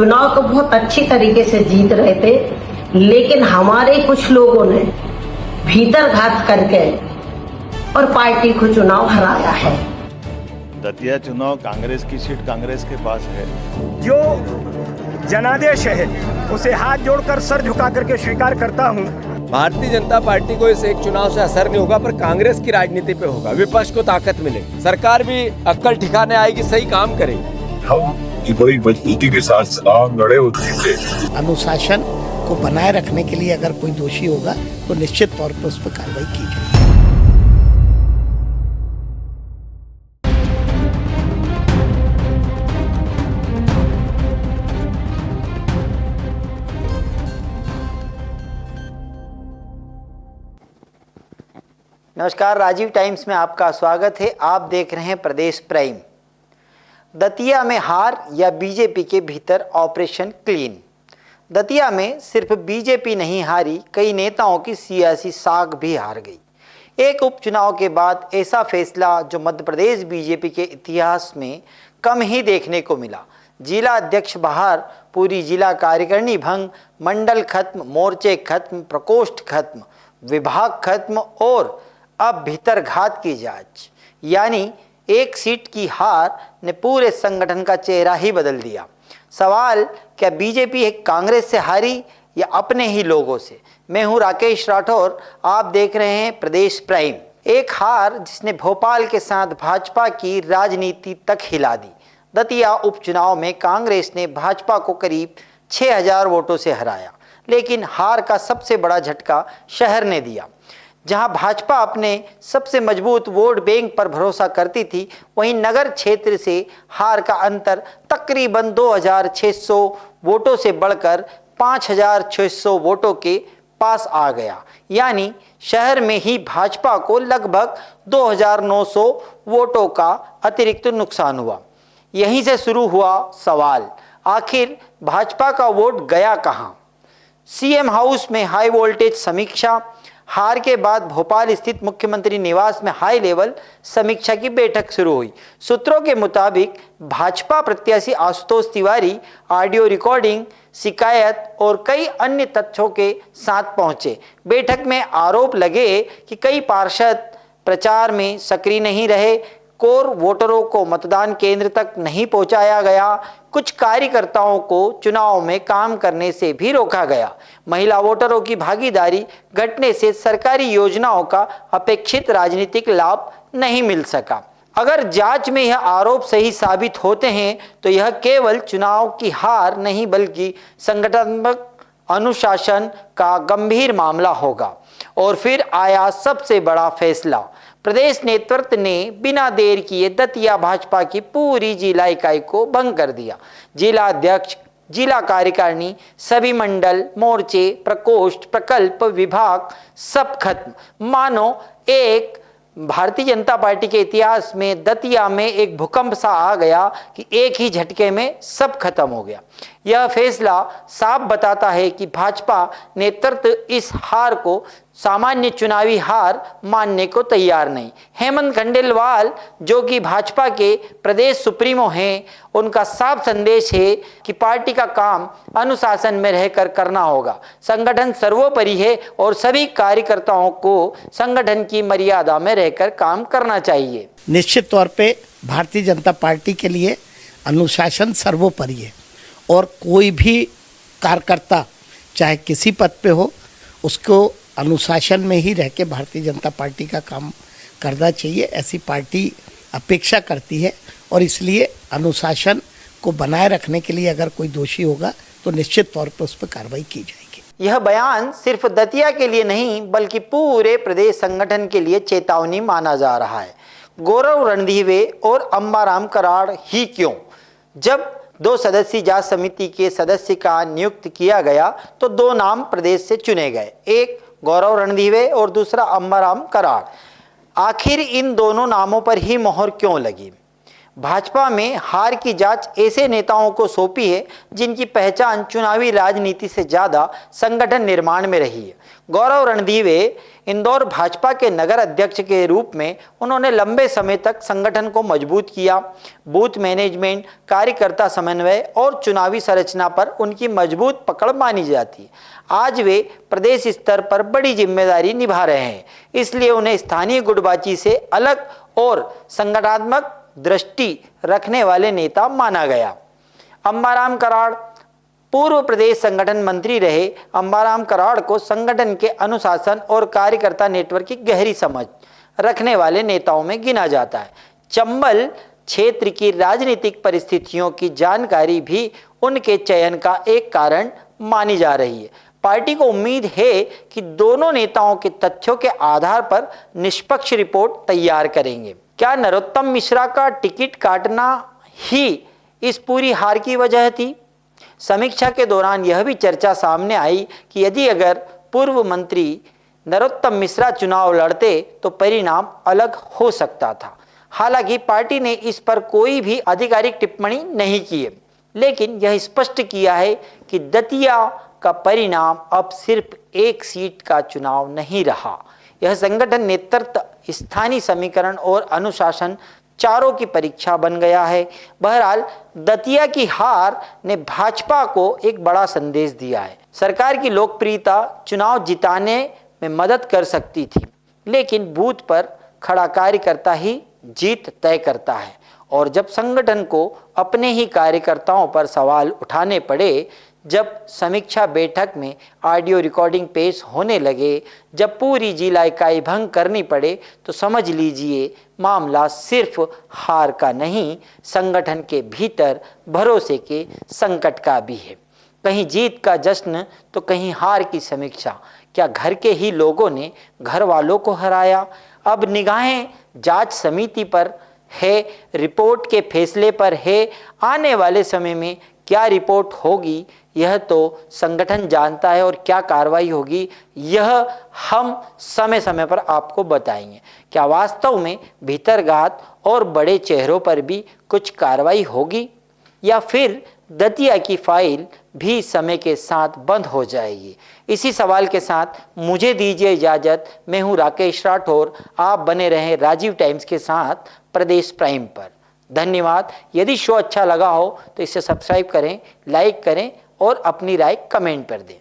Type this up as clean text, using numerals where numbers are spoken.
चुनाव तो बहुत अच्छी तरीके से जीत रहे थे, लेकिन हमारे कुछ लोगों ने भीतरघात करके और पार्टी को चुनाव हराया है। दतिया चुनाव कांग्रेस की सीट कांग्रेस के पास है। जो जनादेश है उसे हाथ जोड़कर सर झुका करके स्वीकार करता हूं। भारतीय जनता पार्टी को इस एक चुनाव से असर नहीं होगा, पर कांग्रेस की राजनीति पे होगा। विपक्ष को ताकत मिलेगी, सरकार भी अक्कल ठिकाने आएगी, सही काम करेगी। हम बड़ी मजबूती के साथ चुनाव लड़े और जीते। अनुशासन को बनाए रखने के लिए अगर कोई दोषी होगा तो निश्चित तौर पर उस पर कार्रवाई की जाएगी। नमस्कार, राजीव टाइम्स में आपका स्वागत है। आप देख रहे हैं प्रदेश प्राइम। दतिया में हार या बीजेपी के भीतर ऑपरेशन क्लीन। दतिया में सिर्फ बीजेपी नहीं हारी, कई नेताओं की सियासी साख भी हार गई। एक उपचुनाव के बाद ऐसा फैसला जो मध्य प्रदेश बीजेपी के इतिहास में कम ही देखने को मिला। जिला अध्यक्ष बाहर, पूरी जिला कार्यकारिणी भंग, मंडल खत्म, मोर्चे खत्म, प्रकोष्ठ खत्म, विभाग खत्म और अब भीतरघात की जांच। यानी एक सीट की हार ने पूरे संगठन का चेहरा ही बदल दिया। सवाल, क्या बीजेपी कांग्रेस से हारी या अपने ही लोगों से? मैं हूं राकेश राठौर, आप देख रहे हैं प्रदेश प्राइम। एक हार जिसने भोपाल के साथ भाजपा की राजनीति तक हिला दी। दतिया उपचुनाव में कांग्रेस ने भाजपा को करीब 6000 वोटों से हराया, लेकिन हार का सबसे बड़ा झटका शहर ने दिया। जहां भाजपा अपने सबसे मजबूत वोट बैंक पर भरोसा करती थी, वहीं नगर क्षेत्र से हार का अंतर तकरीबन 2600 वोटों से बढ़कर 5600 वोटों के पास आ गया। यानी शहर में ही भाजपा को लगभग 2900 वोटों का अतिरिक्त नुकसान हुआ। यहीं से शुरू हुआ सवाल, आखिर भाजपा का वोट गया कहां? सीएम हाउस में हाई वोल्टेज समीक्षा। हार के बाद भोपाल स्थित मुख्यमंत्री निवास में हाई लेवल समीक्षा की बैठक शुरू हुई। सूत्रों के मुताबिक भाजपा प्रत्याशी आशुतोष तिवारी ऑडियो रिकॉर्डिंग, शिकायत और कई अन्य तथ्यों के साथ पहुंचे। बैठक में आरोप लगे कि कई पार्षद प्रचार में सक्रिय नहीं रहे, कोर वोटरों को मतदान केंद्र तक नहीं पहुंचाया गया, कुछ कार्यकर्ताओं को चुनाव में काम करने से भी रोका गया, महिला वोटरों की भागीदारी घटने से सरकारी योजनाओं का अपेक्षित राजनीतिक लाभ नहीं मिल सका। अगर जांच में यह आरोप सही साबित होते हैं तो यह केवल चुनाव की हार नहीं बल्कि संगठनात्मक अनुशासन का गंभीर मामला होगा। और फिर आया सबसे बड़ा फैसला। प्रदेश नेतृत्व ने बिना देर किए दतिया भाजपा की पूरी जिला इकाई को भंग कर दिया। जिला अध्यक्ष, जिला कार्यकारिणी, सभी मंडल, मोर्चे, प्रकोष्ठ, प्रकल्प, विभाग सब खत्म। मानो एक भारतीय जनता पार्टी के इतिहास में दतिया में एक भूकंप सा आ गया कि एक ही झटके में सब खत्म हो गया। यह फैसला साफ बताता है कि भाजपा नेतृत्व इस हार को सामान्य चुनावी हार मानने को तैयार नहीं। हेमंत खंडेलवाल, जो कि भाजपा के प्रदेश सुप्रीमो हैं, उनका साफ संदेश है कि पार्टी का काम अनुशासन में रहकर करना होगा। संगठन सर्वोपरि है और सभी कार्यकर्ताओं को संगठन की मर्यादा में रहकर काम करना चाहिए। निश्चित तौर पे भारतीय जनता पार्टी के लिए अनुशासन सर्वोपरि है और कोई भी कार्यकर्ता चाहे किसी पद पे हो, उसको अनुशासन में ही रह के भारतीय जनता पार्टी का काम करना चाहिए। ऐसी पार्टी अपेक्षा करती है और इसलिए अनुशासन को बनाए रखने के लिए अगर कोई दोषी होगा तो निश्चित तौर पर उस पर कार्रवाई की जाएगी। यह बयान सिर्फ दतिया के लिए नहीं बल्कि पूरे प्रदेश संगठन के लिए चेतावनी माना जा रहा है। गौरव रणधीवे और अंबाराम कराड़ ही क्यों? जब 2 सदस्यीय जांच समिति के सदस्य का नियुक्त किया गया तो 2 नाम प्रदेश से चुने गए, एक गौरव रणधीवे और दूसरा अंबाराम कराड़। आखिर इन दोनों नामों पर ही मोहर क्यों लगी? भाजपा में हार की जांच ऐसे नेताओं को सौंपी है जिनकी पहचान चुनावी राजनीति से ज्यादा संगठन निर्माण में रही है। गौरव रणदीवे इंदौर भाजपा के नगर अध्यक्ष के रूप में उन्होंने लंबे समय तक संगठन को मजबूत किया। बूथ मैनेजमेंट, कार्यकर्ता समन्वय और चुनावी संरचना पर उनकी मजबूत पकड़ मानी जाती है। आज वे प्रदेश स्तर पर बड़ी जिम्मेदारी निभा रहे हैं, इसलिए उन्हें स्थानीय गुटबाजी से अलग और संगठनात्मक दृष्टि रखने वाले नेता माना गया। अंबाराम कराड़ पूर्व प्रदेश संगठन मंत्री रहे। अंबाराम कराड़ को संगठन के अनुशासन और कार्यकर्ता नेटवर्क की गहरी समझ रखने वाले नेताओं में गिना जाता है। चंबल क्षेत्र की राजनीतिक परिस्थितियों की जानकारी भी उनके चयन का एक कारण मानी जा रही है। पार्टी को उम्मीद है कि दोनों नेताओं के तथ्यों के आधार पर निष्पक्ष रिपोर्ट तैयार करेंगे। क्या नरोत्तम मिश्रा का टिकट काटना ही इस पूरी हार की वजह थी? समीक्षा के दौरान यह भी चर्चा सामने आई कि यदि अगर पूर्व मंत्री नरोत्तम मिश्रा चुनाव लड़ते तो परिणाम अलग हो सकता था। हालांकि पार्टी ने इस पर कोई भी आधिकारिक टिप्पणी नहीं की है, लेकिन यह स्पष्ट किया है कि दतिया का परिणाम अब सिर्फ एक सीट का चुनाव नहीं रहा। यह संगठन नेतृत्व, स्थानीय समीकरण और अनुशासन चारों की परीक्षा बन गया है। बहरहाल दतिया की हार ने भाजपा को एक बड़ा संदेश दिया है। सरकार की लोकप्रियता चुनाव जिताने में मदद कर सकती थी, लेकिन बूथ पर खड़ा कार्यकर्ता ही जीत तय करता है। और जब संगठन को अपने ही कार्यकर्ताओं पर सवाल उठाने पड़े, जब समीक्षा बैठक में ऑडियो रिकॉर्डिंग पेश होने लगे, जब पूरी जिला इकाई भंग करनी पड़े, तो समझ लीजिए मामला सिर्फ हार का नहीं, संगठन के भीतर भरोसे के संकट का भी है। कहीं जीत का जश्न तो कहीं हार की समीक्षा। क्या घर के ही लोगों ने घर वालों को हराया? अब निगाहें जांच समिति पर है, रिपोर्ट के फैसले पर है। आने वाले समय में क्या रिपोर्ट होगी यह तो संगठन जानता है, और क्या कार्रवाई होगी यह हम समय समय पर आपको बताएंगे। क्या वास्तव में भीतरघात और बड़े चेहरों पर भी कुछ कार्रवाई होगी, या फिर दतिया की फाइल भी समय के साथ बंद हो जाएगी? इसी सवाल के साथ मुझे दीजिए इजाजत। मैं हूं राकेश राठौर। आप बने रहें राजीव टाइम्स के साथ प्रदेश प्राइम पर। धन्यवाद। यदि शो अच्छा लगा हो तो इसे सब्सक्राइब करें, लाइक करें और अपनी राय कमेंट पर दें।